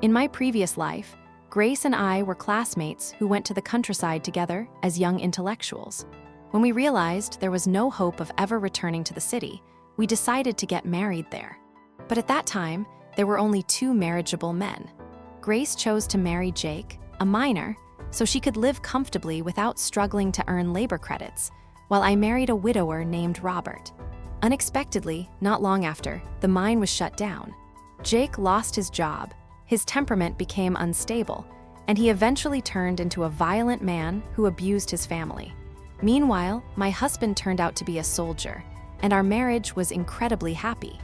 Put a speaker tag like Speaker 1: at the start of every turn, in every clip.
Speaker 1: In my previous life, Grace and I were classmates who went to the countryside together as young intellectuals. When we realized there was no hope of ever returning to the city, we decided to get married there. But at that time, there were only 2 marriageable men. Grace chose to marry Jake, a minor, so she could live comfortably without struggling to earn labor credits, while I married a widower named Robert. Unexpectedly, not long after, the mine was shut down. Jake lost his job, his temperament became unstable, and he eventually turned into a violent man who abused his family. Meanwhile, my husband turned out to be a soldier, and our marriage was incredibly happy.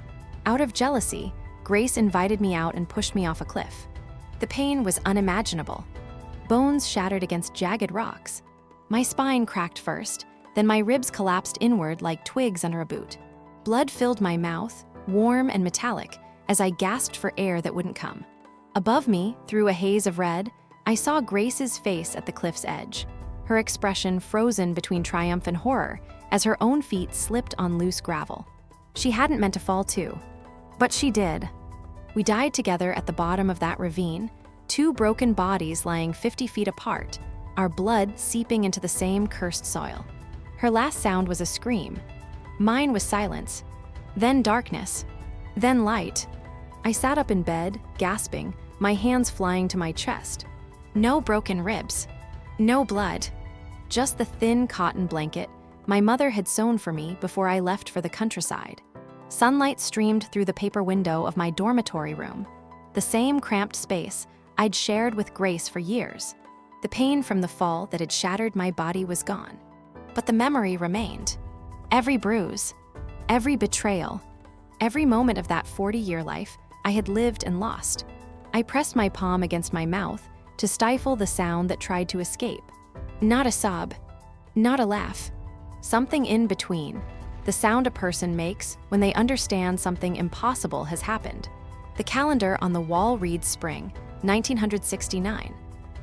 Speaker 1: Out of jealousy, Grace invited me out and pushed me off a cliff. The pain was unimaginable. Bones shattered against jagged rocks. My spine cracked first, then my ribs collapsed inward like twigs under a boot. Blood filled my mouth, warm and metallic, as I gasped for air that wouldn't come. Above me, through a haze of red, I saw Grace's face at the cliff's edge, her expression frozen between triumph and horror as her own feet slipped on loose gravel. She hadn't meant to fall too, but she did. We died together at the bottom of that ravine, 2 broken bodies lying 50 feet apart, our blood seeping into the same cursed soil. Her last sound was a scream. Mine was silence, then darkness, then light. I sat up in bed, gasping, my hands flying to my chest. No broken ribs, no blood, just the thin cotton blanket my mother had sewn for me before I left for the countryside. Sunlight streamed through the paper window of my dormitory room, the same cramped space I'd shared with Grace for years. The pain from the fall that had shattered my body was gone, but the memory remained. Every bruise, every betrayal, every moment of that 40-year life I had lived and lost. I pressed my palm against my mouth to stifle the sound that tried to escape. Not a sob, not a laugh, something in between, the sound a person makes when they understand something impossible has happened. The calendar on the wall reads spring, 1969.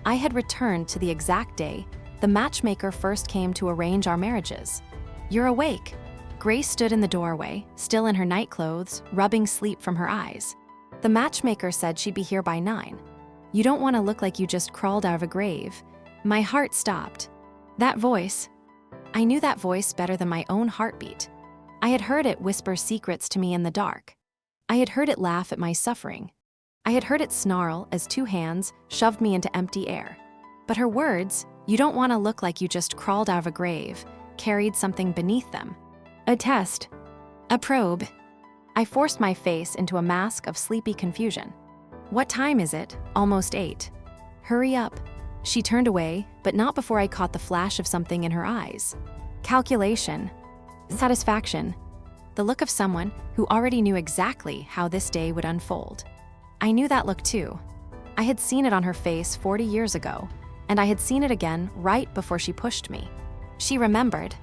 Speaker 1: I had returned to the exact day the matchmaker first came to arrange our marriages. "You're awake." Grace stood in the doorway, still in her night clothes, rubbing sleep from her eyes. "The matchmaker said she'd be here by 9. You don't want to look like you just crawled out of a grave." My heart stopped. That voice, I knew that voice better than my own heartbeat. I had heard it whisper secrets to me in the dark. I had heard it laugh at my suffering. I had heard it snarl as 2 hands shoved me into empty air. But her words, "You don't want to look like you just crawled out of a grave," carried something beneath them. A test. A probe. I forced my face into a mask of sleepy confusion. "What time is it?" "Almost 8. "Hurry up." She turned away, but not before I caught the flash of something in her eyes. Calculation. Satisfaction. The look of someone who already knew exactly how this day would unfold. I knew that look too. I had seen it on her face 40 years ago, and I had seen it again right before she pushed me. She remembered.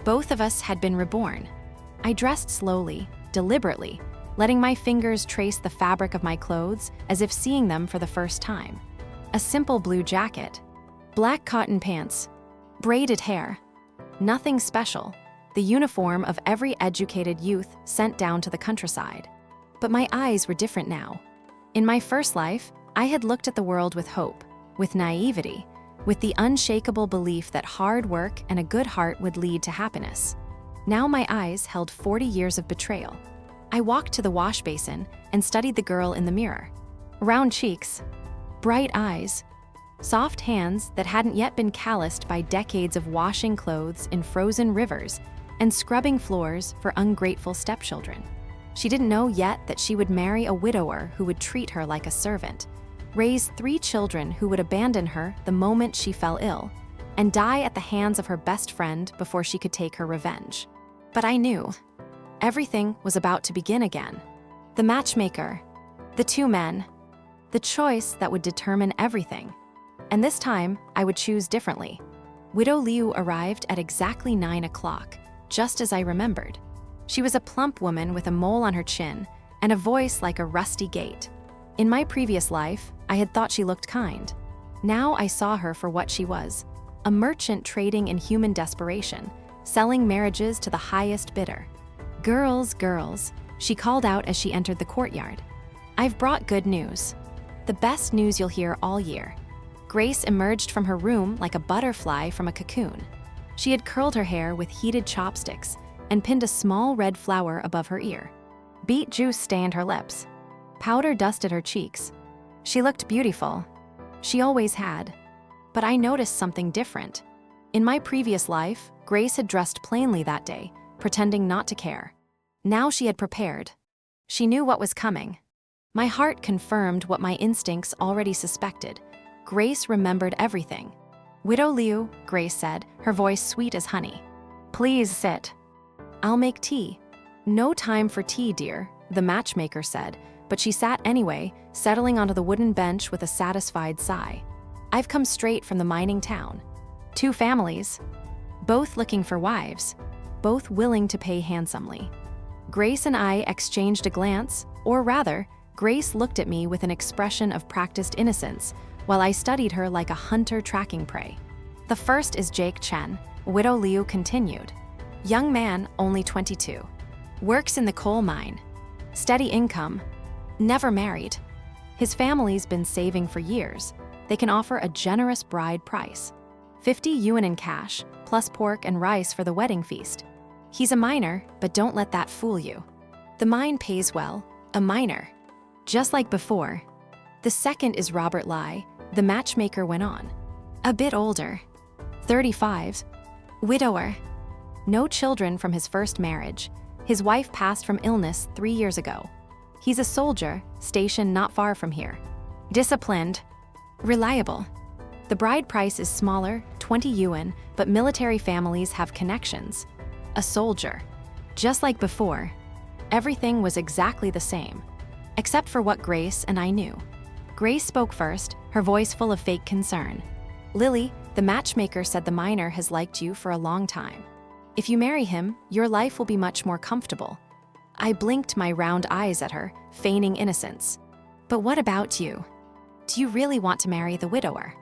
Speaker 1: Both of us had been reborn. I dressed slowly, deliberately, letting my fingers trace the fabric of my clothes as if seeing them for the first time. A simple blue jacket, black cotton pants, braided hair. Nothing special, the uniform of every educated youth sent down to the countryside. But my eyes were different now. In my first life, I had looked at the world with hope, with naivety, with the unshakable belief that hard work and a good heart would lead to happiness. Now my eyes held 40 years of betrayal. I walked to the wash basin and studied the girl in the mirror. Round cheeks, bright eyes, soft hands that hadn't yet been calloused by decades of washing clothes in frozen rivers and scrubbing floors for ungrateful stepchildren. She didn't know yet that she would marry a widower who would treat her like a servant, raise 3 children who would abandon her the moment she fell ill, and die at the hands of her best friend before she could take her revenge. But I knew. Everything was about to begin again. The matchmaker, the 2 men, the choice that would determine everything. And this time, I would choose differently. Widow Liu arrived at exactly 9 o'clock, just as I remembered. She was a plump woman with a mole on her chin and a voice like a rusty gate. In my previous life, I had thought she looked kind. Now I saw her for what she was, a merchant trading in human desperation, selling marriages to the highest bidder. "Girls, girls," she called out as she entered the courtyard. "I've brought good news. The best news you'll hear all year. Grace emerged from her room like a butterfly from a cocoon. She had curled her hair with heated chopsticks and pinned a small red flower above her ear. Beet juice stained her lips. Powder dusted her cheeks. She looked beautiful. She always had. But I noticed something different. In my previous life, Grace had dressed plainly that day, pretending not to care. Now she had prepared. She knew what was coming. My heart confirmed what my instincts already suspected. Grace remembered everything. "Widow Liu," Grace said, her voice sweet as honey. "Please sit." "I'll make tea." "No time for tea, dear," the matchmaker said, but she sat anyway, settling onto the wooden bench with a satisfied sigh. "I've come straight from the mining town. 2 families, both looking for wives, both willing to pay handsomely." Grace and I exchanged a glance, or rather, Grace looked at me with an expression of practiced innocence, while I studied her like a hunter tracking prey. "The first is Jake Chen," Widow Liu continued. "Young man, only 22. Works in the coal mine. Steady income. Never married. His family's been saving for years. They can offer a generous bride price. 50 yuan in cash, plus pork and rice for the wedding feast. He's a miner, but don't let that fool you. The mine pays well, a miner. Just like before." "The second is Robert Lai," the matchmaker went on. "A bit older. 35. Widower. No children from his first marriage. His wife passed from illness 3 years ago. He's a soldier, stationed not far from here. Disciplined. Reliable. The bride price is smaller, 20 yuan, but military families have connections. A soldier. Just like before. Everything was exactly the same, except for what Grace and I knew. Grace spoke first, her voice full of fake concern. "Lily, the matchmaker said the miner has liked you for a long time. If you marry him, your life will be much more comfortable." I blinked my round eyes at her, feigning innocence. "But what about you? Do you really want to marry the widower?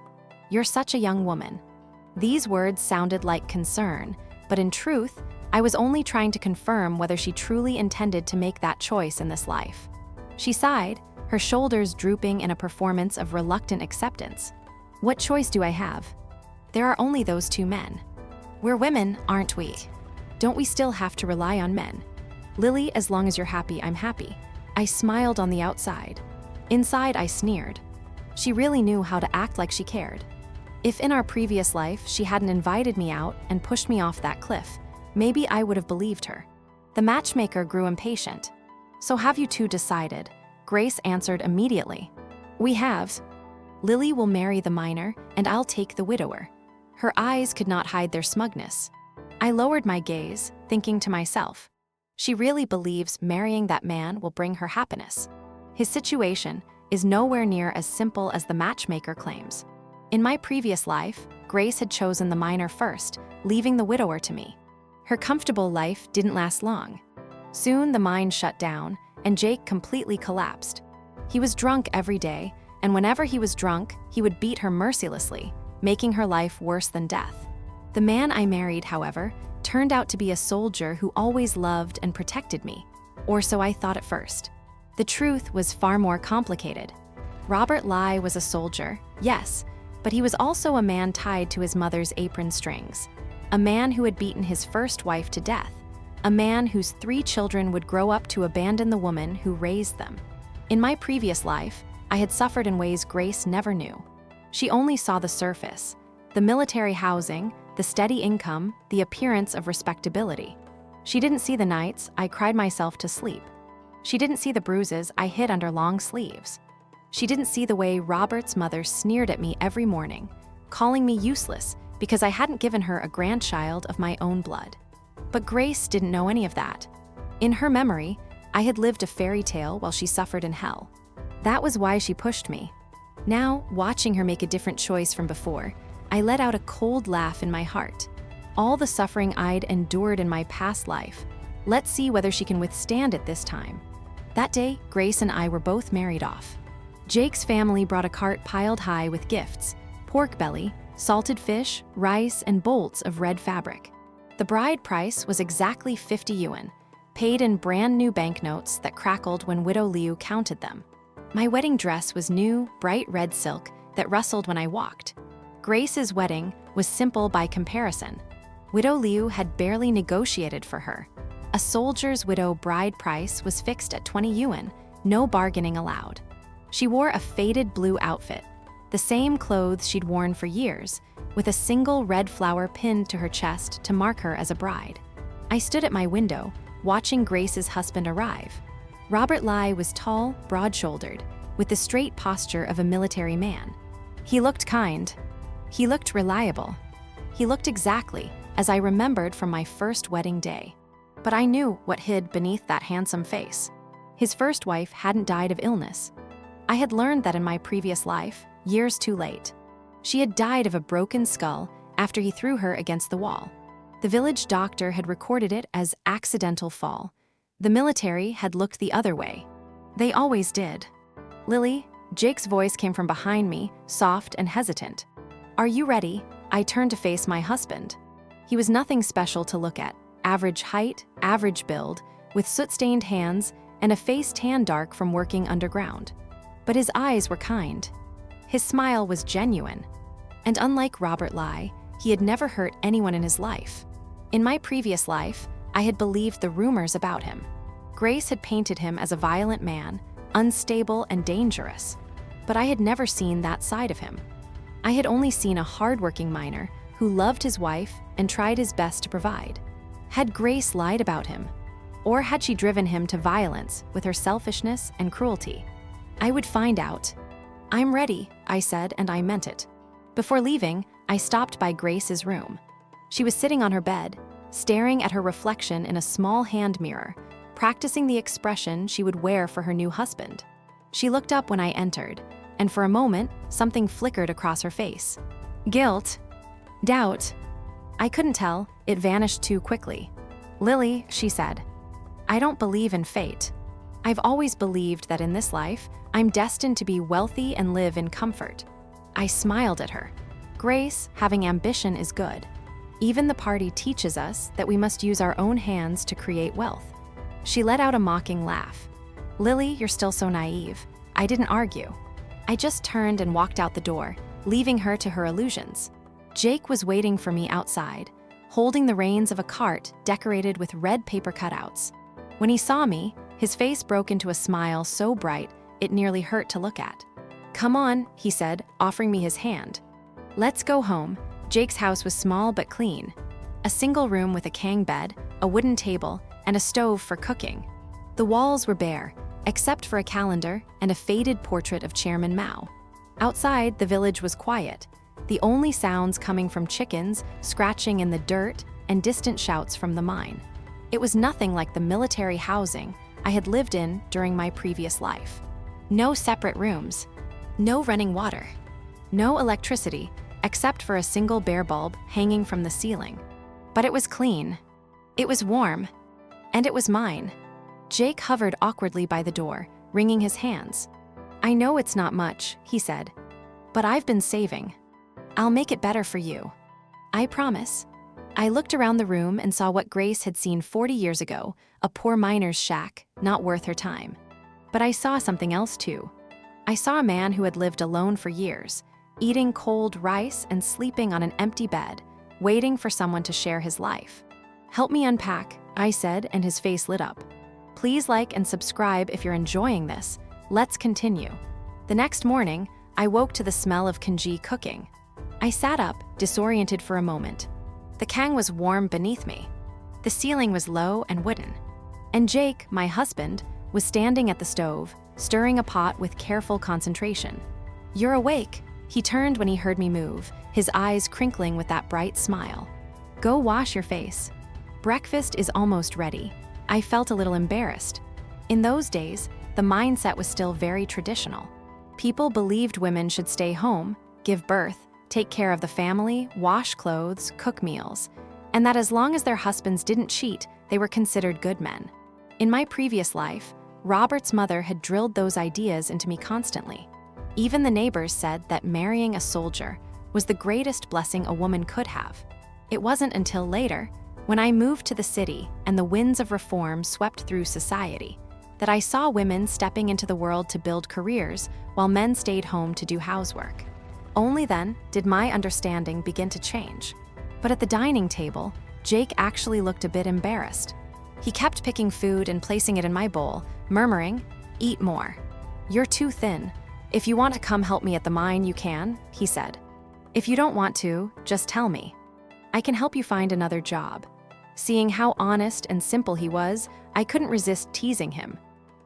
Speaker 1: You're such a young woman." These words sounded like concern, but in truth, I was only trying to confirm whether she truly intended to make that choice in this life. She sighed, her shoulders drooping in a performance of reluctant acceptance. "What choice do I have? There are only those 2 men. We're women, aren't we? Don't we still have to rely on men? Lily, as long as you're happy, I'm happy." I smiled on the outside. Inside, I sneered. She really knew how to act like she cared. If in our previous life she hadn't invited me out and pushed me off that cliff, maybe I would have believed her. The matchmaker grew impatient. "So have you 2 decided?" Grace answered immediately. "We have. Lily will marry the miner, and I'll take the widower." Her eyes could not hide their smugness. I lowered my gaze, thinking to myself, she really believes marrying that man will bring her happiness. His situation is nowhere near as simple as the matchmaker claims. In my previous life, Grace had chosen the miner first, leaving the widower to me. Her comfortable life didn't last long. Soon the mine shut down, and Jake completely collapsed. He was drunk every day, and whenever he was drunk, he would beat her mercilessly, making her life worse than death. The man I married, however, turned out to be a soldier who always loved and protected me, or so I thought at first. The truth was far more complicated. Robert Lai was a soldier, yes, but he was also a man tied to his mother's apron strings. A man who had beaten his first wife to death. A man whose 3 children would grow up to abandon the woman who raised them. In my previous life, I had suffered in ways Grace never knew. She only saw the surface, the military housing, the steady income, the appearance of respectability. She didn't see the nights I cried myself to sleep. She didn't see the bruises I hid under long sleeves. She didn't see the way Robert's mother sneered at me every morning, calling me useless because I hadn't given her a grandchild of my own blood. But Grace didn't know any of that. In her memory, I had lived a fairy tale while she suffered in hell. That was why she pushed me. Now, watching her make a different choice from before, I let out a cold laugh in my heart. All the suffering I'd endured in my past life. Let's see whether she can withstand it this time. That day, Grace and I were both married off. Jake's family brought a cart piled high with gifts, pork belly, salted fish, rice, and bolts of red fabric. The bride price was exactly 50 yuan, paid in brand new banknotes that crackled when Widow Liu counted them. My wedding dress was new, bright red silk that rustled when I walked. Grace's wedding was simple by comparison. Widow Liu had barely negotiated for her. A soldier's widow bride price was fixed at 20 yuan, no bargaining allowed. She wore a faded blue outfit, the same clothes she'd worn for years, with a single red flower pinned to her chest to mark her as a bride. I stood at my window, watching Grace's husband arrive. Robert Lai was tall, broad-shouldered, with the straight posture of a military man. He looked kind. He looked reliable. He looked exactly as I remembered from my first wedding day. But I knew what hid beneath that handsome face. His first wife hadn't died of illness. I had learned that in my previous life, years too late. She had died of a broken skull after he threw her against the wall. The village doctor had recorded it as accidental fall. The military had looked the other way. They always did. "Lily," Jake's voice came from behind me, soft and hesitant. "Are you ready?" I turned to face my husband. He was nothing special to look at. Average height, average build, with soot-stained hands and a face tan dark from working underground. But his eyes were kind. His smile was genuine. And unlike Robert Lai, he had never hurt anyone in his life. In my previous life, I had believed the rumors about him. Grace had painted him as a violent man, unstable and dangerous. But I had never seen that side of him. I had only seen a hardworking miner who loved his wife and tried his best to provide. Had Grace lied about him? Or had she driven him to violence with her selfishness and cruelty? I would find out. "I'm ready," I said, and I meant it. Before leaving, I stopped by Grace's room. She was sitting on her bed, staring at her reflection in a small hand mirror, practicing the expression she would wear for her new husband. She looked up when I entered, and for a moment, something flickered across her face. Guilt? Doubt? I couldn't tell. It vanished too quickly. "Lily," she said, "I don't believe in fate. I've always believed that in this life, I'm destined to be wealthy and live in comfort." I smiled at her. Grace, having ambition is good. Even the party teaches us that we must use our own hands to create wealth. She let out a mocking laugh. "Lily, you're still so naive." I didn't argue. I just turned and walked out the door, leaving her to her illusions. Jake was waiting for me outside, holding the reins of a cart decorated with red paper cutouts. When he saw me, his face broke into a smile so bright it nearly hurt to look at. "Come on," he said, offering me his hand. "Let's go home." Jake's house was small but clean. A single room with a king bed, a wooden table, and a stove for cooking. The walls were bare, except for a calendar and a faded portrait of Chairman Mao. Outside, the village was quiet, the only sounds coming from chickens scratching in the dirt and distant shouts from the mine. It was nothing like the military housing I had lived in during my previous life. No separate rooms, no running water, no electricity except for a single bare bulb hanging from the ceiling. But it was clean, it was warm, and it was mine. Jake hovered awkwardly by the door, wringing his hands. "I know it's not much," he said, "but I've been saving. I'll make it better for you. I promise." I looked around the room and saw what Grace had seen 40 years ago, a poor miner's shack, not worth her time. But I saw something else too. I saw a man who had lived alone for years, eating cold rice and sleeping on an empty bed, waiting for someone to share his life. "Help me unpack," I said, and his face lit up. "Please like and subscribe if you're enjoying this. Let's continue." The next morning, I woke to the smell of congee cooking. I sat up, disoriented for a moment. The kang was warm beneath me. The ceiling was low and wooden. And Jake, my husband, was standing at the stove, stirring a pot with careful concentration. "You're awake." He turned when he heard me move, his eyes crinkling with that bright smile. "Go wash your face. Breakfast is almost ready." I felt a little embarrassed. In those days, the mindset was still very traditional. People believed women should stay home, give birth, take care of the family, wash clothes, cook meals, and that as long as their husbands didn't cheat, they were considered good men. In my previous life, Robert's mother had drilled those ideas into me constantly. Even the neighbors said that marrying a soldier was the greatest blessing a woman could have. It wasn't until later, when I moved to the city and the winds of reform swept through society, that I saw women stepping into the world to build careers while men stayed home to do housework. Only then did my understanding begin to change. But at the dining table, Jake actually looked a bit embarrassed. He kept picking food and placing it in my bowl, murmuring, "Eat more. You're too thin. If you want to come help me at the mine, you can," he said. "If you don't want to, just tell me. I can help you find another job." Seeing how honest and simple he was, I couldn't resist teasing him.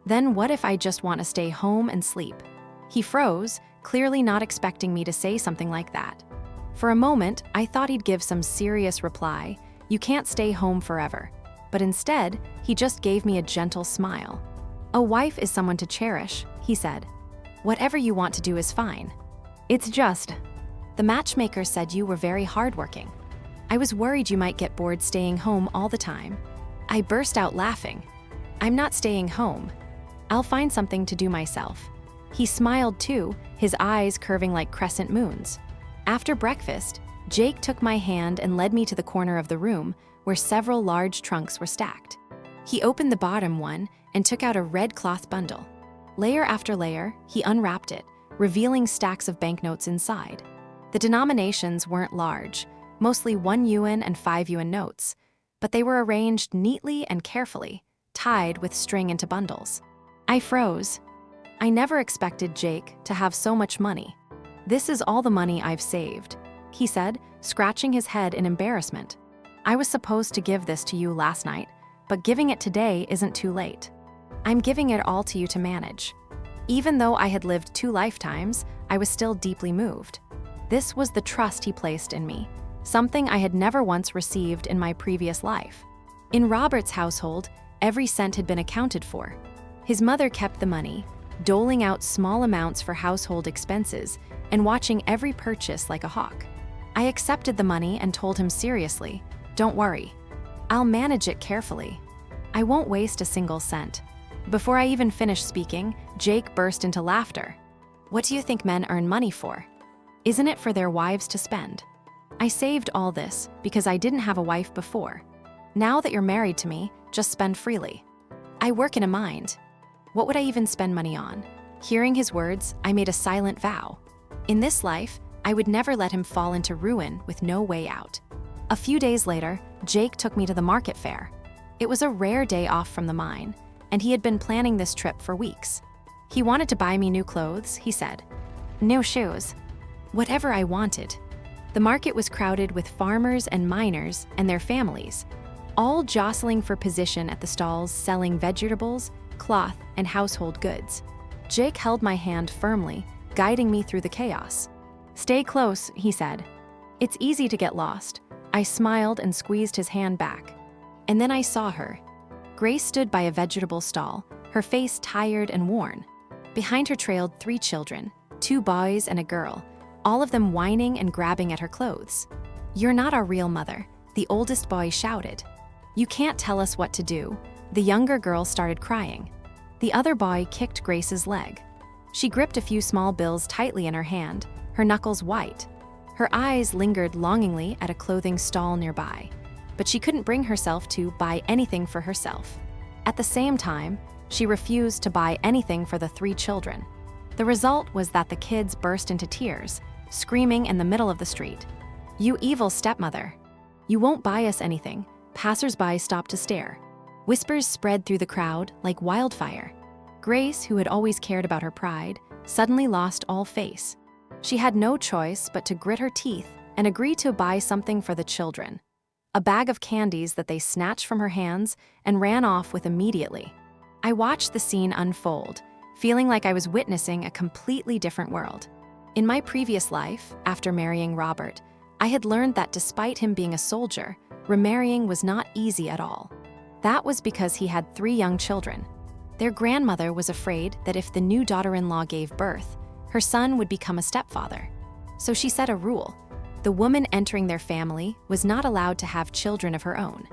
Speaker 1: "Then what if I just want to stay home and sleep?" He froze, clearly not expecting me to say something like that. For a moment, I thought he'd give some serious reply, "You can't stay home forever." But instead, he just gave me a gentle smile. "A wife is someone to cherish," he said. "Whatever you want to do is fine. It's just, the matchmaker said you were very hardworking. I was worried you might get bored staying home all the time." I burst out laughing. "I'm not staying home. I'll find something to do myself." He smiled too, his eyes curving like crescent moons. After breakfast, Jake took my hand and led me to the corner of the room where several large trunks were stacked. He opened the bottom one and took out a red cloth bundle. Layer after layer, he unwrapped it, revealing stacks of banknotes inside. The denominations weren't large, mostly 1 yuan and 5 yuan notes, but they were arranged neatly and carefully, tied with string into bundles. I froze. I never expected Jake to have so much money. "This is all the money I've saved," he said, scratching his head in embarrassment. "I was supposed to give this to you last night, but giving it today isn't too late. I'm giving it all to you to manage." Even though I had lived 2 lifetimes, I was still deeply moved. This was the trust he placed in me, something I had never once received in my previous life. In Robert's household, every cent had been accounted for. His mother kept the money, doling out small amounts for household expenses and watching every purchase like a hawk. I accepted the money and told him seriously, "Don't worry. I'll manage it carefully. I won't waste a single cent." Before I even finished speaking, Jake burst into laughter. "What do you think men earn money for? Isn't it for their wives to spend? I saved all this because I didn't have a wife before. Now that you're married to me, just spend freely. I work in a mine. What would I even spend money on?" Hearing his words, I made a silent vow. In this life, I would never let him fall into ruin with no way out. A few days later, Jake took me to the market fair. It was a rare day off from the mine, and he had been planning this trip for weeks. He wanted to buy me new clothes, he said. New shoes. Whatever I wanted. The market was crowded with farmers and miners and their families, all jostling for position at the stalls selling vegetables, cloth, and household goods. Jake held my hand firmly, guiding me through the chaos. "Stay close," he said. "It's easy to get lost." I smiled and squeezed his hand back. And then I saw her. Grace stood by a vegetable stall, her face tired and worn. Behind her trailed 3 children, 2 boys and a girl, all of them whining and grabbing at her clothes. "You're not our real mother," the oldest boy shouted. "You can't tell us what to do." The younger girl started crying. The other boy kicked Grace's leg. She gripped a few small bills tightly in her hand, her knuckles white. Her eyes lingered longingly at a clothing stall nearby, but she couldn't bring herself to buy anything for herself. At the same time, she refused to buy anything for the 3 children. The result was that the kids burst into tears, screaming in the middle of the street. "You evil stepmother! You won't buy us anything." Passers-by stopped to stare. Whispers spread through the crowd like wildfire. Grace, who had always cared about her pride, suddenly lost all face. She had no choice but to grit her teeth and agree to buy something for the children. A bag of candies that they snatched from her hands and ran off with immediately. I watched the scene unfold, feeling like I was witnessing a completely different world. In my previous life, after marrying Robert, I had learned that despite him being a soldier, remarrying was not easy at all. That was because he had 3 young children. Their grandmother was afraid that if the new daughter-in-law gave birth, her son would become a stepfather. So she set a rule. The woman entering their family was not allowed to have children of her own.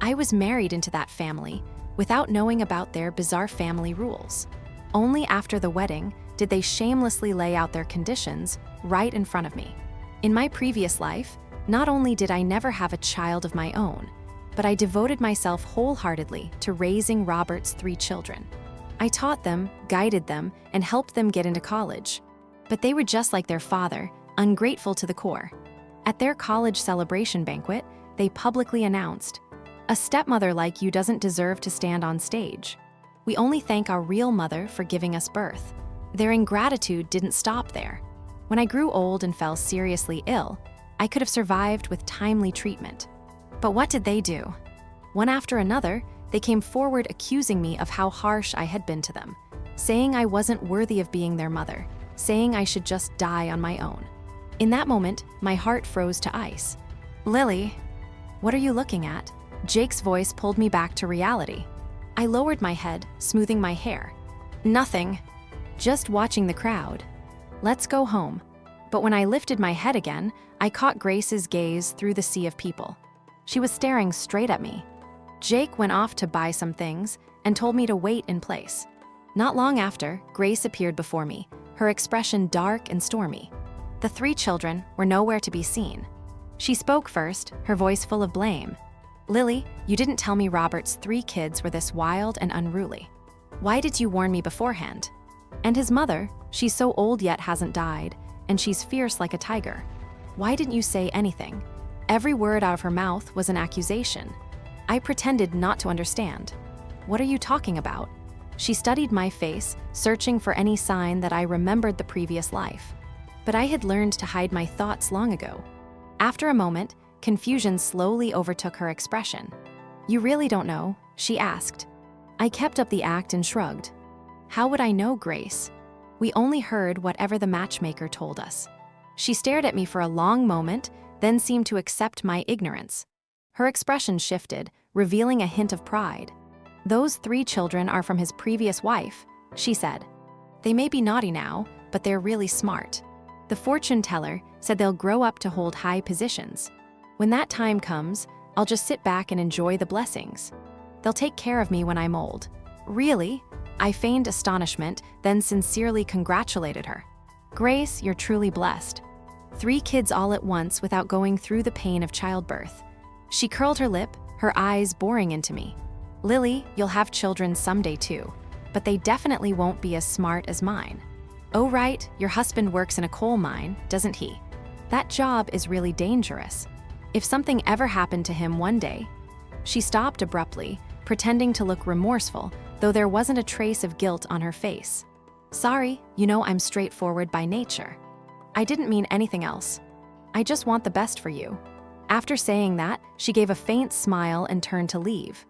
Speaker 1: I was married into that family without knowing about their bizarre family rules. Only after the wedding did they shamelessly lay out their conditions right in front of me. In my previous life, not only did I never have a child of my own, but I devoted myself wholeheartedly to raising Robert's 3 children. I taught them, guided them, and helped them get into college. But they were just like their father, ungrateful to the core. At their college celebration banquet, they publicly announced, "A stepmother like you doesn't deserve to stand on stage. We only thank our real mother for giving us birth." Their ingratitude didn't stop there. When I grew old and fell seriously ill, I could have survived with timely treatment. But what did they do? One after another, they came forward accusing me of how harsh I had been to them, saying I wasn't worthy of being their mother, saying I should just die on my own. In that moment, my heart froze to ice. "Lily, what are you looking at?" Jake's voice pulled me back to reality. I lowered my head, smoothing my hair. "Nothing. Just watching the crowd. Let's go home." But when I lifted my head again, I caught Grace's gaze through the sea of people. She was staring straight at me. Jake went off to buy some things and told me to wait in place. Not long after, Grace appeared before me, her expression dark and stormy. The 3 children were nowhere to be seen. She spoke first, her voice full of blame. "Lily, you didn't tell me Robert's 3 kids were this wild and unruly. Why did you warn me beforehand? And his mother, she's so old yet hasn't died, and she's fierce like a tiger. Why didn't you say anything?" Every word out of her mouth was an accusation. I pretended not to understand. "What are you talking about?" She studied my face, searching for any sign that I remembered the previous life. But I had learned to hide my thoughts long ago. After a moment, confusion slowly overtook her expression. "You really don't know?" she asked. I kept up the act and shrugged. "How would I know, Grace? We only heard whatever the matchmaker told us." She stared at me for a long moment, then seemed to accept my ignorance. Her expression shifted, revealing a hint of pride. "Those 3 children are from his previous wife," she said. "They may be naughty now, but they're really smart. The fortune teller said they'll grow up to hold high positions. When that time comes, I'll just sit back and enjoy the blessings. They'll take care of me when I'm old." "Really?" I feigned astonishment, then sincerely congratulated her. "Grace, you're truly blessed. 3 kids all at once without going through the pain of childbirth." She curled her lip, her eyes boring into me. "Lily, you'll have children someday too, but they definitely won't be as smart as mine." "Oh right, your husband works in a coal mine, doesn't he? That job is really dangerous. If something ever happened to him one day..." She stopped abruptly, pretending to look remorseful, though there wasn't a trace of guilt on her face. "Sorry, you know I'm straightforward by nature. I didn't mean anything else. I just want the best for you." After saying that, she gave a faint smile and turned to leave.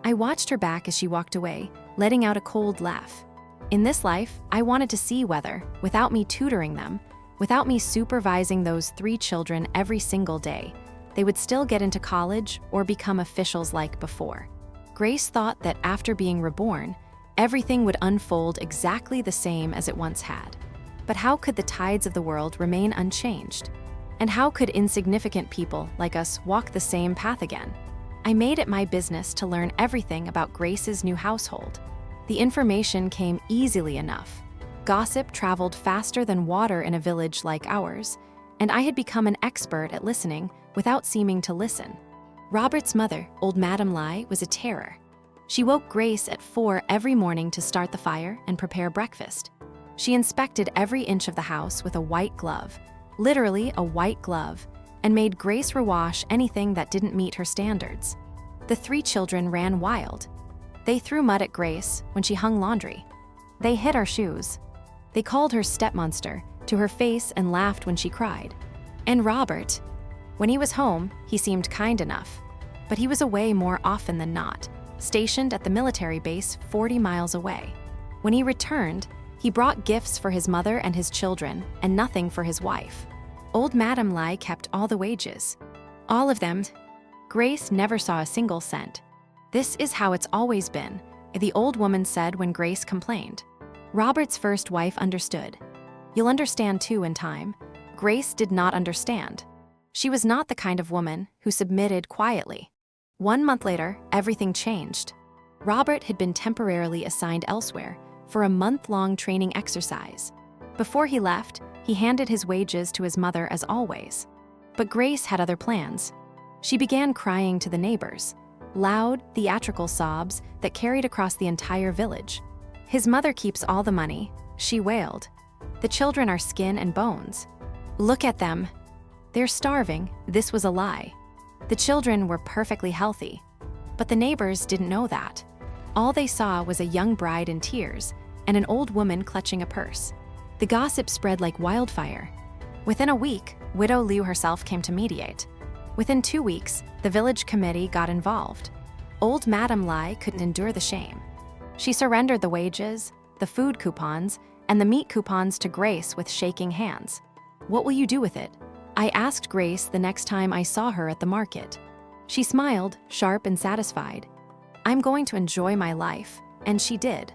Speaker 1: I watched her back as she walked away, letting out a cold laugh. In this life, I wanted to see whether, without me tutoring them, without me supervising those 3 children every single day, they would still get into college or become officials like before. Grace thought that after being reborn, everything would unfold exactly the same as it once had. But how could the tides of the world remain unchanged? And how could insignificant people like us walk the same path again? I made it my business to learn everything about Grace's new household. The information came easily enough. Gossip traveled faster than water in a village like ours, and I had become an expert at listening without seeming to listen. Robert's mother, old Madame Lai, was a terror. She woke Grace at 4 every morning to start the fire and prepare breakfast. She inspected every inch of the house with a white glove, literally a white glove, and made Grace rewash anything that didn't meet her standards. The 3 children ran wild. They threw mud at Grace when she hung laundry. They hit our shoes. They called her stepmonster to her face and laughed when she cried. And Robert, when he was home, he seemed kind enough, but he was away more often than not, stationed at the military base 40 miles away. When he returned, he brought gifts for his mother and his children and nothing for his wife. Old Madame Lai kept all the wages. All of them. Grace never saw a single cent. "This is how it's always been," the old woman said when Grace complained. Robert's first wife understood. "You'll understand too in time." Grace did not understand. She was not the kind of woman who submitted quietly. 1 month later, everything changed. Robert had been temporarily assigned elsewhere for a month-long training exercise. Before he left, he handed his wages to his mother as always. But Grace had other plans. She began crying to the neighbors, loud, theatrical sobs that carried across the entire village. His mother keeps all the money, she wailed. The children are skin and bones. Look at them. They're starving. This was a lie. The children were perfectly healthy. But the neighbors didn't know that. All they saw was a young bride in tears and an old woman clutching a purse. The gossip spread like wildfire. Within a week, Widow Liu herself came to mediate. Within 2 weeks, the village committee got involved. Old Madame Lai couldn't endure the shame. She surrendered the wages, the food coupons, and the meat coupons to Grace with shaking hands. "What will you do with it?" I asked Grace the next time I saw her at the market. She smiled, sharp and satisfied. "I'm going to enjoy my life," and she did.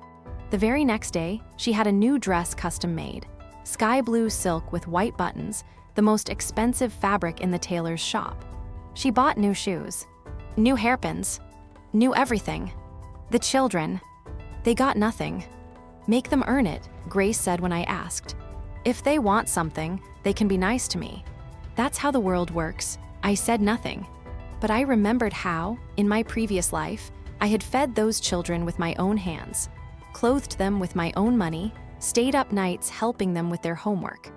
Speaker 1: The very next day, she had a new dress custom made. Sky blue silk with white buttons, the most expensive fabric in the tailor's shop. She bought new shoes, new hairpins, new everything. The children, they got nothing. "Make them earn it," Grace said when I asked. "If they want something, they can be nice to me. That's how the world works." I said nothing. But I remembered how, in my previous life, I had fed those children with my own hands, clothed them with my own money, stayed up nights helping them with their homework.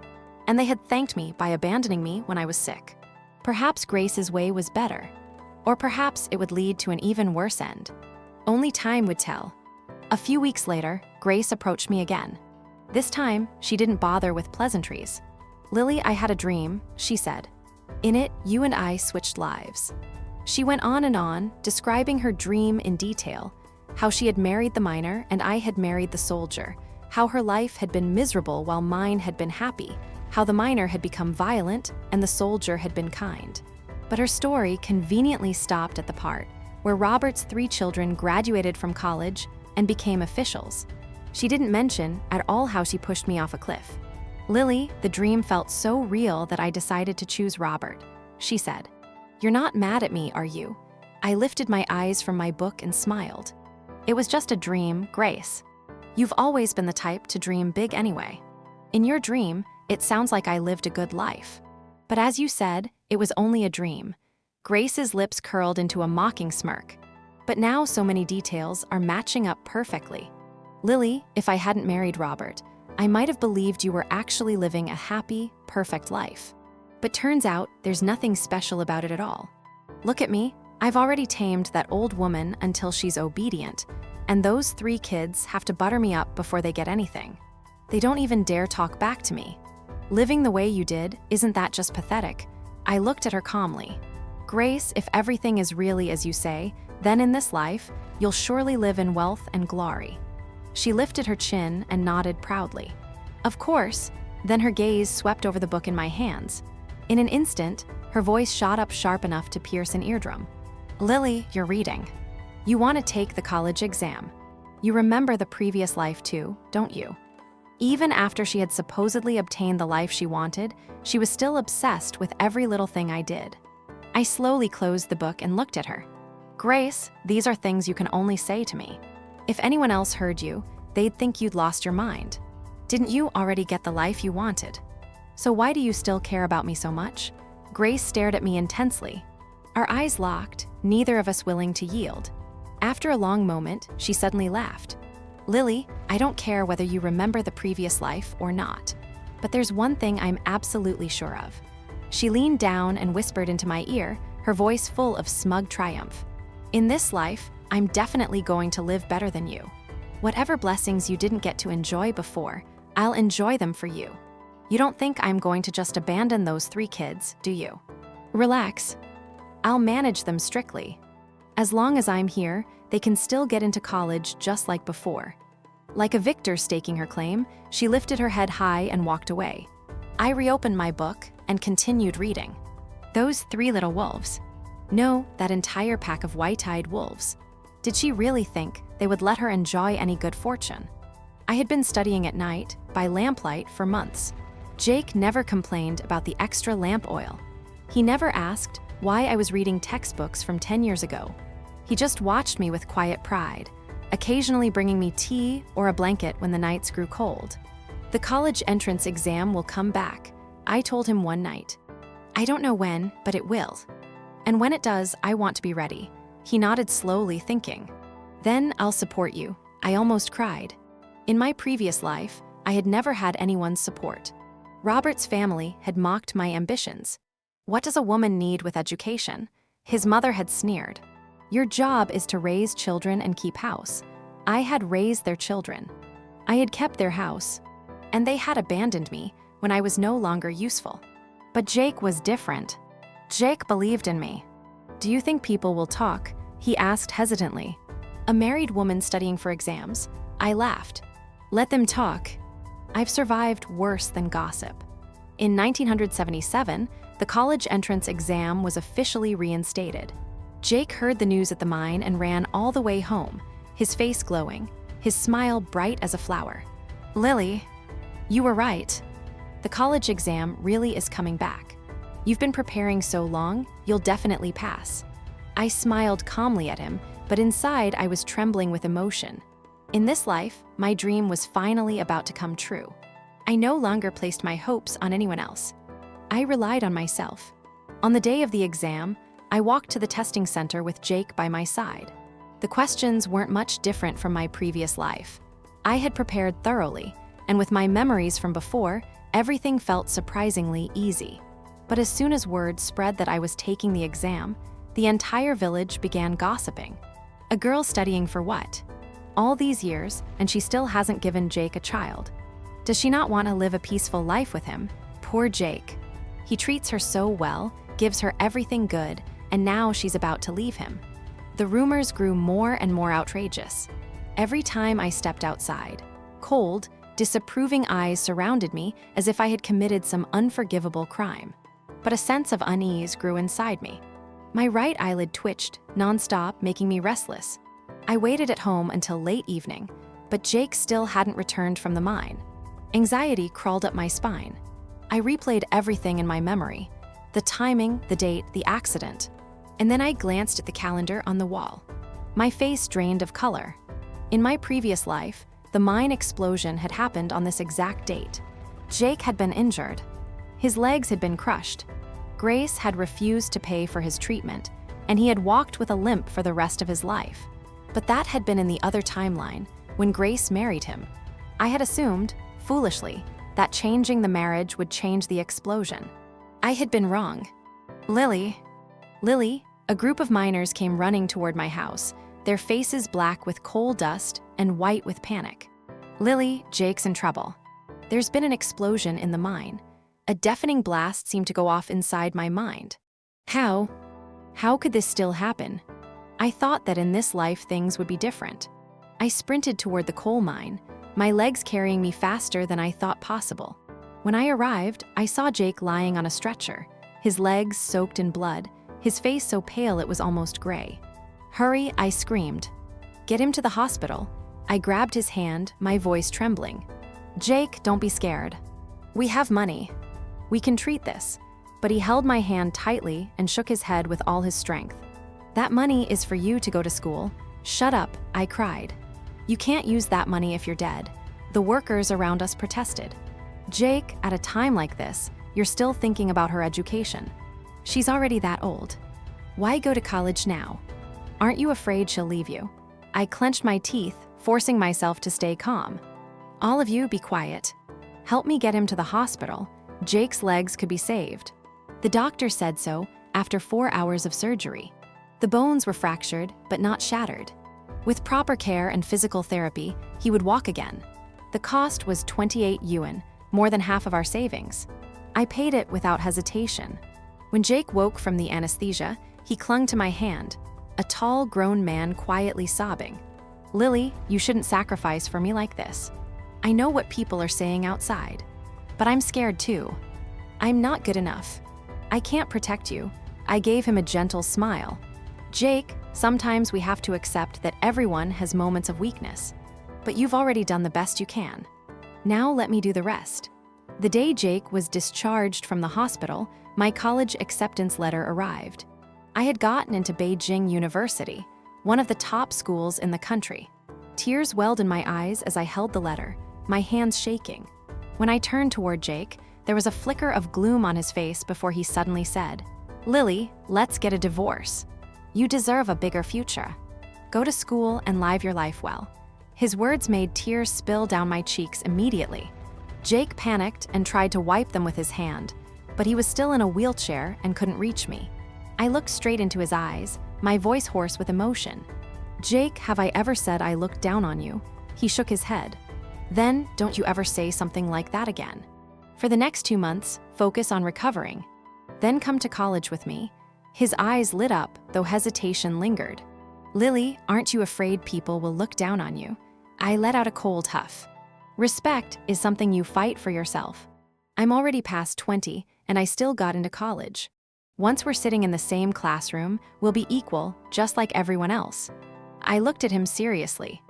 Speaker 1: And they had thanked me by abandoning me when I was sick. Perhaps Grace's way was better. Or perhaps it would lead to an even worse end. Only time would tell. A few weeks later, Grace approached me again. This time, she didn't bother with pleasantries. "Lily, I had a dream," she said. "In it, you and I switched lives." She went on, describing her dream in detail, how she had married the miner and I had married the soldier, how her life had been miserable while mine had been happy, how the miner had become violent and the soldier had been kind. But her story conveniently stopped at the part where Robert's 3 children graduated from college and became officials. She didn't mention at all how she pushed me off a cliff. "Lily, the dream felt so real that I decided to choose Robert," she said. "You're not mad at me, are you?" I lifted my eyes from my book and smiled. "It was just a dream, Grace. You've always been the type to dream big anyway. In your dream, it sounds like I lived a good life. But as you said, it was only a dream." Grace's lips curled into a mocking smirk. "But now so many details are matching up perfectly. Lily, if I hadn't married Robert, I might have believed you were actually living a happy, perfect life. But turns out there's nothing special about it at all. Look at me, I've already tamed that old woman until she's obedient, and those 3 kids have to butter me up before they get anything. They don't even dare talk back to me. Living the way you did, isn't that just pathetic?" I looked at her calmly. "Grace, if everything is really as you say, then in this life, you'll surely live in wealth and glory." She lifted her chin and nodded proudly. "Of course." Then her gaze swept over the book in my hands. In an instant, her voice shot up sharp enough to pierce an eardrum. "Lily, you're reading. You want to take the college exam. You remember the previous life too, don't you?" Even after she had supposedly obtained the life she wanted, she was still obsessed with every little thing I did. I slowly closed the book and looked at her. "Grace, these are things you can only say to me. If anyone else heard you, they'd think you'd lost your mind. Didn't you already get the life you wanted? So why do you still care about me so much?" Grace stared at me intensely. Our eyes locked, neither of us willing to yield. After a long moment, she suddenly laughed. "Lily, I don't care whether you remember the previous life or not. But there's one thing I'm absolutely sure of." She leaned down and whispered into my ear, her voice full of smug triumph. "In this life, I'm definitely going to live better than you. Whatever blessings you didn't get to enjoy before, I'll enjoy them for you. You don't think I'm going to just abandon those 3 kids, do you? Relax. I'll manage them strictly. As long as I'm here, they can still get into college just like before." Like a victor staking her claim, she lifted her head high and walked away. I reopened my book and continued reading. Those 3 little wolves. No, that entire pack of white-eyed wolves. Did she really think they would let her enjoy any good fortune? I had been studying at night, by lamplight, for months. Jake never complained about the extra lamp oil. He never asked why I was reading textbooks from 10 years ago. He just watched me with quiet pride, occasionally bringing me tea or a blanket when the nights grew cold. "The college entrance exam will come back," I told him one night. "I don't know when, but it will. And when it does, I want to be ready." He nodded slowly, thinking. "Then I'll support you." I almost cried. In my previous life, I had never had anyone's support. Robert's family had mocked my ambitions. What does a woman need with education? His mother had sneered. Your job is to raise children and keep house. I had raised their children. I had kept their house. And they had abandoned me when I was no longer useful. But Jake was different. Jake believed in me. Do you think people will talk? He asked hesitantly. A married woman studying for exams. I laughed. Let them talk. I've survived worse than gossip. In 1977, the college entrance exam was officially reinstated. Jake heard the news at the mine and ran all the way home, his face glowing, his smile bright as a flower. Lily, you were right. The college exam really is coming back. You've been preparing so long, you'll definitely pass. I smiled calmly at him, but inside I was trembling with emotion. In this life, my dream was finally about to come true. I no longer placed my hopes on anyone else. I relied on myself. On the day of the exam, I walked to the testing center with Jake by my side. The questions weren't much different from my previous life. I had prepared thoroughly, and with my memories from before, everything felt surprisingly easy. But as soon as word spread that I was taking the exam, the entire village began gossiping. A girl studying for what? All these years, and she still hasn't given Jake a child. Does she not want to live a peaceful life with him? Poor Jake. He treats her so well, gives her everything good, and now she's about to leave him. The rumors grew more and more outrageous. Every time I stepped outside, cold, disapproving eyes surrounded me as if I had committed some unforgivable crime. But a sense of unease grew inside me. My right eyelid twitched, nonstop, making me restless. I waited at home until late evening, but Jake still hadn't returned from the mine. Anxiety crawled up my spine. I replayed everything in my memory, the timing, the date, the accident. And then I glanced at the calendar on the wall. My face drained of color. In my previous life, the mine explosion had happened on this exact date. Jake had been injured. His legs had been crushed. Grace had refused to pay for his treatment, and he had walked with a limp for the rest of his life. But that had been in the other timeline, when Grace married him. I had assumed, foolishly, that changing the marriage would change the explosion. I had been wrong. Lily, a group of miners came running toward my house, their faces black with coal dust and white with panic. Lily, Jake's in trouble. There's been an explosion in the mine. A deafening blast seemed to go off inside my mind. How could this still happen? I thought that in this life things would be different. I sprinted toward the coal mine, my legs carrying me faster than I thought possible. When I arrived, I saw Jake lying on a stretcher, his legs soaked in blood, his face so pale it was almost gray. Hurry, I screamed. Get him to the hospital. I grabbed his hand, my voice trembling. Jake, don't be scared. We have money. We can treat this. But he held my hand tightly and shook his head with all his strength. That money is for you to go to school. Shut up, I cried. You can't use that money if you're dead. The workers around us protested. Jake, at a time like this, you're still thinking about her education. She's already that old. Why go to college now? Aren't you afraid she'll leave you? I clenched my teeth, forcing myself to stay calm. All of you be quiet. Help me get him to the hospital. Jake's legs could be saved. The doctor said so after 4 hours of surgery. The bones were fractured, but not shattered. With proper care and physical therapy, he would walk again. The cost was 28 yuan, more than half of our savings. I paid it without hesitation. When Jake woke from the anesthesia, he clung to my hand, a tall, grown man quietly sobbing. Lily, you shouldn't sacrifice for me like this. I know what people are saying outside, but I'm scared too. I'm not good enough. I can't protect you. I gave him a gentle smile. Jake, sometimes we have to accept that everyone has moments of weakness, but you've already done the best you can. Now let me do the rest. The day Jake was discharged from the hospital, my college acceptance letter arrived. I had gotten into Beijing University, one of the top schools in the country. Tears welled in my eyes as I held the letter, my hands shaking. When I turned toward Jake, there was a flicker of gloom on his face before he suddenly said, Lily, let's get a divorce. You deserve a bigger future. Go to school and live your life well. His words made tears spill down my cheeks immediately. Jake panicked and tried to wipe them with his hand, but he was still in a wheelchair and couldn't reach me. I looked straight into his eyes, my voice hoarse with emotion. "Jake, have I ever said I looked down on you?" He shook his head. "Then, don't you ever say something like that again. For the next 2 months, focus on recovering. Then come to college with me." His eyes lit up, though hesitation lingered. "Lily, aren't you afraid people will look down on you?" I let out a cold huff. "Respect is something you fight for yourself. I'm already past 20, and I still got into college. Once we're sitting in the same classroom, we'll be equal, just like everyone else." I looked at him seriously.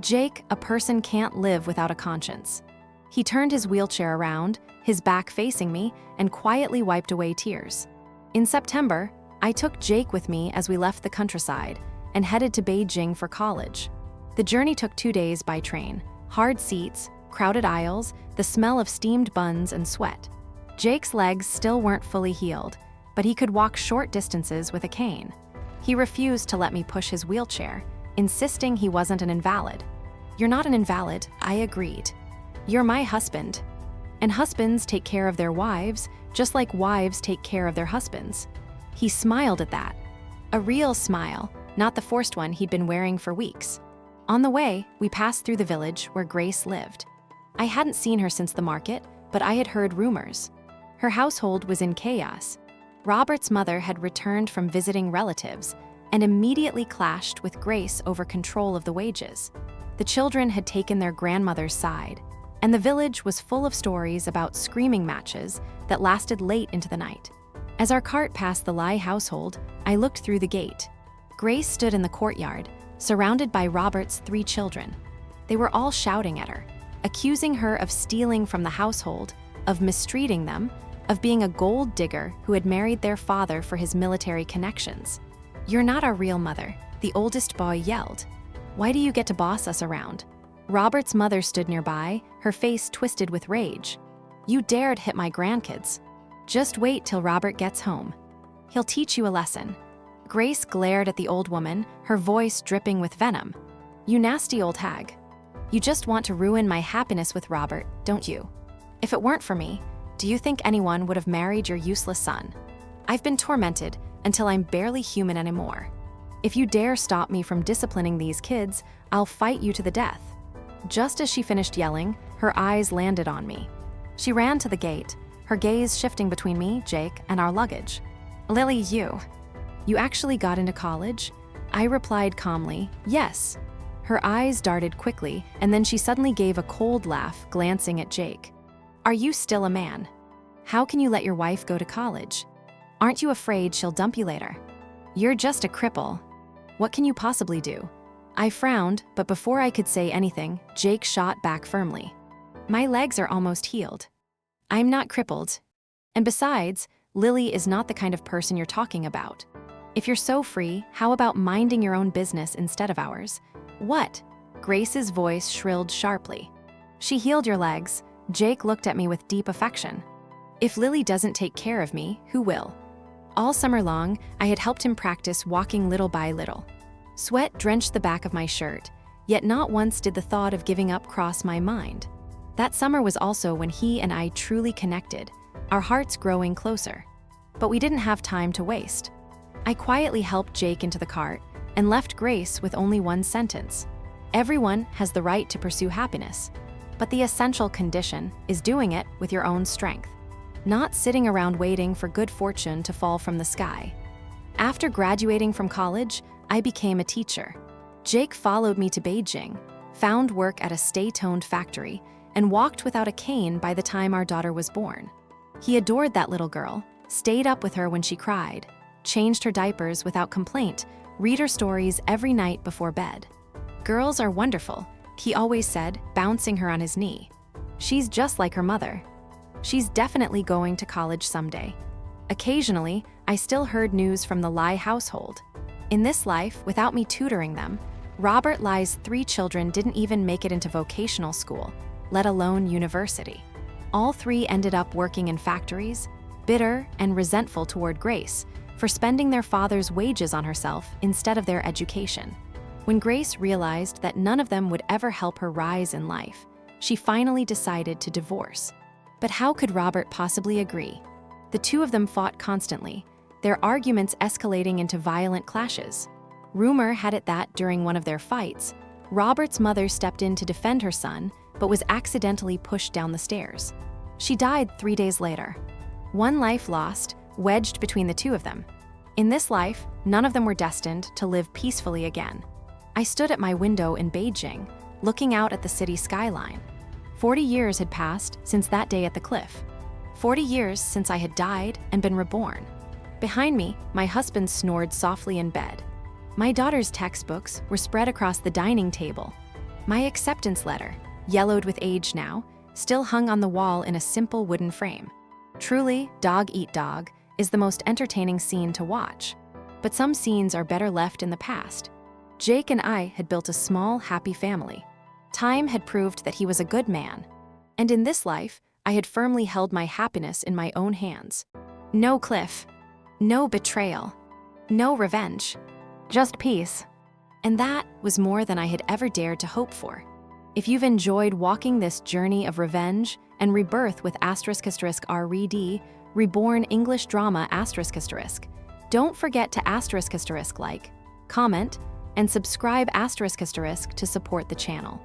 Speaker 1: "Jake, a person can't live without a conscience." He turned his wheelchair around, his back facing me, and quietly wiped away tears. In September, I took Jake with me as we left the countryside and headed to Beijing for college. The journey took 2 days by train. Hard seats, crowded aisles, the smell of steamed buns and sweat. Jake's legs still weren't fully healed, but he could walk short distances with a cane. He refused to let me push his wheelchair, insisting he wasn't an invalid. "You're not an invalid," I agreed. "You're my husband. And husbands take care of their wives, just like wives take care of their husbands." He smiled at that. A real smile, not the forced one he'd been wearing for weeks. On the way, we passed through the village where Grace lived. I hadn't seen her since the market, but I had heard rumors. Her household was in chaos. Robert's mother had returned from visiting relatives and immediately clashed with Grace over control of the wages. The children had taken their grandmother's side, and the village was full of stories about screaming matches that lasted late into the night. As our cart passed the Lai household, I looked through the gate. Grace stood in the courtyard, surrounded by Robert's 3 children. They were all shouting at her, accusing her of stealing from the household, of mistreating them, of being a gold digger who had married their father for his military connections. "You're not our real mother," the oldest boy yelled. "Why do you get to boss us around?" Robert's mother stood nearby, her face twisted with rage. "You dared hit my grandkids. Just wait till Robert gets home. He'll teach you a lesson." Grace glared at the old woman, her voice dripping with venom. "You nasty old hag. You just want to ruin my happiness with Robert, don't you? If it weren't for me, do you think anyone would have married your useless son? I've been tormented until I'm barely human anymore. If you dare stop me from disciplining these kids, I'll fight you to the death." Just as she finished yelling, her eyes landed on me. She ran to the gate, her gaze shifting between me, Jake, and our luggage. "Lily, you actually got into college?" I replied calmly, "Yes." Her eyes darted quickly, and then she suddenly gave a cold laugh, glancing at Jake. "Are you still a man? How can you let your wife go to college? Aren't you afraid she'll dump you later? You're just a cripple. What can you possibly do?" I frowned, but before I could say anything, Jake shot back firmly. "My legs are almost healed. I'm not crippled. And besides, Lily is not the kind of person you're talking about. If you're so free, how about minding your own business instead of ours?" "What?" Grace's voice shrilled sharply. "She healed your legs." Jake looked at me with deep affection. "If Lily doesn't take care of me, who will?" All summer long, I had helped him practice walking little by little. Sweat drenched the back of my shirt, yet not once did the thought of giving up cross my mind. That summer was also when he and I truly connected, our hearts growing closer. But we didn't have time to waste. I quietly helped Jake into the cart and left Grace with only one sentence. "Everyone has the right to pursue happiness, but the essential condition is doing it with your own strength, not sitting around waiting for good fortune to fall from the sky." After graduating from college, I became a teacher. Jake followed me to Beijing, found work at a stay-toned factory, and walked without a cane by the time our daughter was born. He adored that little girl, stayed up with her when she cried, changed her diapers without complaint, read her stories every night before bed. "Girls are wonderful," he always said, bouncing her on his knee. "She's just like her mother. She's definitely going to college someday." Occasionally, I still heard news from the Lai household. In this life, without me tutoring them, Robert Lai's 3 children didn't even make it into vocational school, let alone university. All 3 ended up working in factories, bitter and resentful toward Grace for spending their father's wages on herself instead of their education. When Grace realized that none of them would ever help her rise in life, she finally decided to divorce. But how could Robert possibly agree? The two of them fought constantly, their arguments escalating into violent clashes. Rumor had it that during one of their fights, Robert's mother stepped in to defend her son, but was accidentally pushed down the stairs. She died 3 days later. One life lost, wedged between the two of them. In this life, none of them were destined to live peacefully again. I stood at my window in Beijing, looking out at the city skyline. 40 years had passed since that day at the cliff. 40 years since I had died and been reborn. Behind me, my husband snored softly in bed. My daughter's textbooks were spread across the dining table. My acceptance letter, yellowed with age now, still hung on the wall in a simple wooden frame. Truly, Dog Eat Dog is the most entertaining scene to watch. But some scenes are better left in the past. Jake and I had built a small, happy family. Time had proved that he was a good man. And in this life, I had firmly held my happiness in my own hands. No cliff, no betrayal, no revenge, just peace. And that was more than I had ever dared to hope for. If you've enjoyed walking this journey of revenge and rebirth with **RED, Reborn English Drama **, don't forget to like, comment, and subscribe ** to support the channel.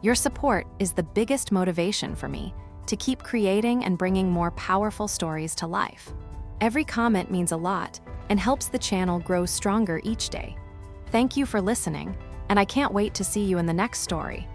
Speaker 1: Your support is the biggest motivation for me to keep creating and bringing more powerful stories to life. Every comment means a lot and helps the channel grow stronger each day. Thank you for listening, and I can't wait to see you in the next story.